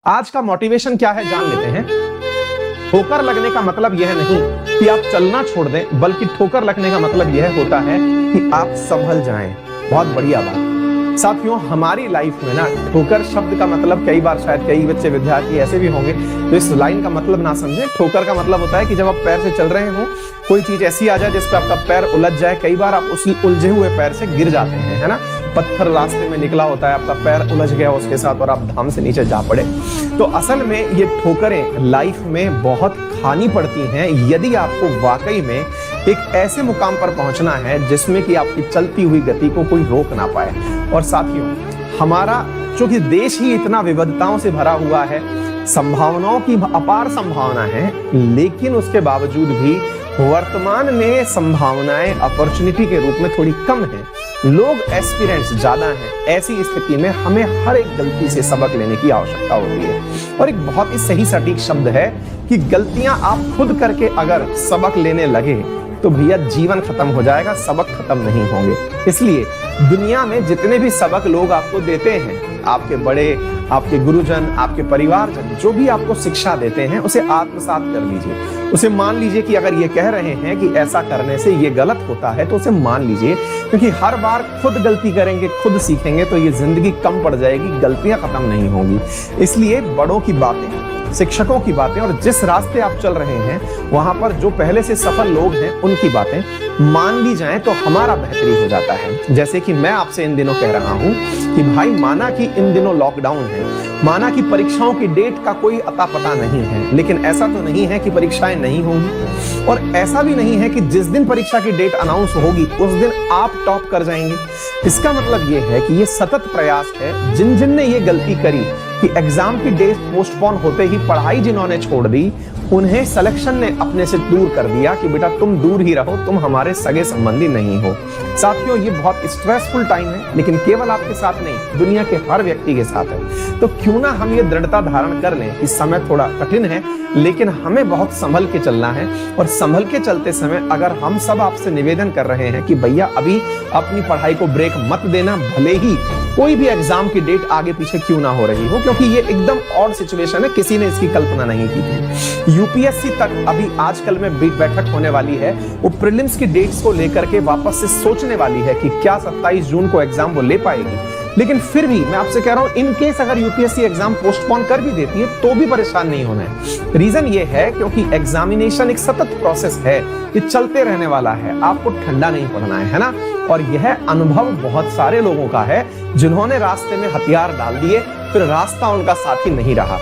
आज का मोटिवेशन क्या है जान लेते हैं। ठोकर लगने का मतलब यह नहीं कि आप चलना छोड़ दें, बल्कि ठोकर लगने का मतलब यह होता है कि आप संभल जाएं। बहुत बढ़िया बात साथियों, हमारी लाइफ में ना ठोकर शब्द का मतलब कई बार शायद कई बच्चे विद्यार्थी ऐसे भी होंगे तो इस लाइन का मतलब ना समझे। ठोकर का मतलब होता है कि जब आप पैर से चल रहे हो, कोई चीज ऐसी आ जाए जिस पे आपका पैर उलझ जाए। कई बार आप उस उलझे हुए पैर से गिर जाते हैं, है ना। पत्थर रास्ते में निकला होता है, आपका पैर उलझ गया उसके साथ और आप धाम से नीचे जा पड़े। तो असल में ये ठोकरें लाइफ में बहुत खानी पड़ती हैं यदि आपको वाकई में एक ऐसे मुकाम पर पहुंचना है जिसमें कि आपकी चलती हुई गति को कोई रोक ना पाए। और साथियों, हमारा चूंकि देश ही इतना विविधताओं से भरा हुआ है, संभावनाओं की अपार संभावना है, लेकिन उसके बावजूद भी वर्तमान में संभावनाएं अपॉर्चुनिटी के रूप में थोड़ी कम है। लोग एस्पिरेंट्स ज्यादा हैं। ऐसी स्थिति में हमें हर एक गलती से सबक लेने की आवश्यकता होती है। और एक बहुत ही सही सटीक शब्द है कि गलतियां आप खुद करके अगर सबक लेने लगे तो भैया जीवन खत्म हो जाएगा, सबक खत्म नहीं होंगे। इसलिए दुनिया में जितने भी सबक लोग आपको देते हैं, आपके बड़े, आपके गुरुजन, आपके परिवारजन, जो भी आपको शिक्षा देते हैं, उसे आत्मसात कर लीजिए। उसे मान लीजिए कि अगर ये कह रहे हैं कि ऐसा करने से ये गलत होता है तो उसे मान लीजिए, क्योंकि हर बार खुद गलती करेंगे, खुद सीखेंगे तो ये जिंदगी कम पड़ जाएगी, गलतियां खत्म नहीं होंगी। इसलिए बड़ों की बातें, शिक्षकों की बातें और जिस रास्ते आप चल रहे हैं वहां पर जो पहले से सफल लोग हैं उनकी बातें मान ली जाएं तो हमारा बेहतरी हो जाता है। जैसे कि मैं आपसे इन दिनों कह रहा हूं कि भाई, माना कि इन दिनों लॉकडाउन है, माना कि परीक्षाओं की डेट का कोई अता पता नहीं है, लेकिन ऐसा तो नहीं है कि परीक्षाएं नहीं होंगी और ऐसा भी नहीं है कि जिस दिन परीक्षा की डेट अनाउंस होगी उस दिन आप टॉप कर जाएंगे। इसका मतलब यह है कि ये सतत प्रयास है। जिन जिन ने ये गलती करी कि एग्जाम की डेट पोस्टपोन होते ही पढ़ाई जिन्होंने छोड़ दी, उन्हें सिलेक्शन ने अपने से दूर कर दिया कि बेटा तुम दूर ही रहो, तुम हमारे सगे संबंधी नहीं हो। साथियों, ये बहुत स्ट्रेसफुल टाइम है, लेकिन केवल आपके साथ नहीं, दुनिया के हर व्यक्ति के साथ है। तो क्यों ना हम ये दृढ़ता धारण कर लें कि समय थोड़ा कठिन है, लेकिन हमें बहुत संभल के चलना है। और संभल के चलते समय अगर हम सब आपसे निवेदन कर रहे हैं कि भैया अभी अपनी पढ़ाई को ब्रेक मत देना, भले ही कोई भी एग्जाम की डेट आगे पीछे क्यों ना हो रही हो, क्योंकि ये एकदम ऑड सिचुएशन है, किसी ने इसकी कल्पना नहीं की थी। यूपीएससी तक अभी आजकल में बैठक होने वाली है, वो प्रीलिम्स की डेट्स को लेकर के वापस से सोचने वाली है कि क्या 27 जून को एग्जाम वो ले पाएगी। लेकिन फिर भी मैं आपसे कह रहा हूं, इन केस अगर यूपीएससी एग्जाम पोस्टपोन कर भी देती है तो भी परेशान नहीं होना है। रीजन ये है क्योंकि एग्जामिनेशन एक सतत प्रोसेस है, ये चलते रहने वाला है, आपको ठंडा नहीं पड़ना है ना। और यह अनुभव बहुत सारे लोगों का है जिन्होंने रास्ते में हथियार डाल दिए, फिर रास्ता उनका साथी नहीं रहा।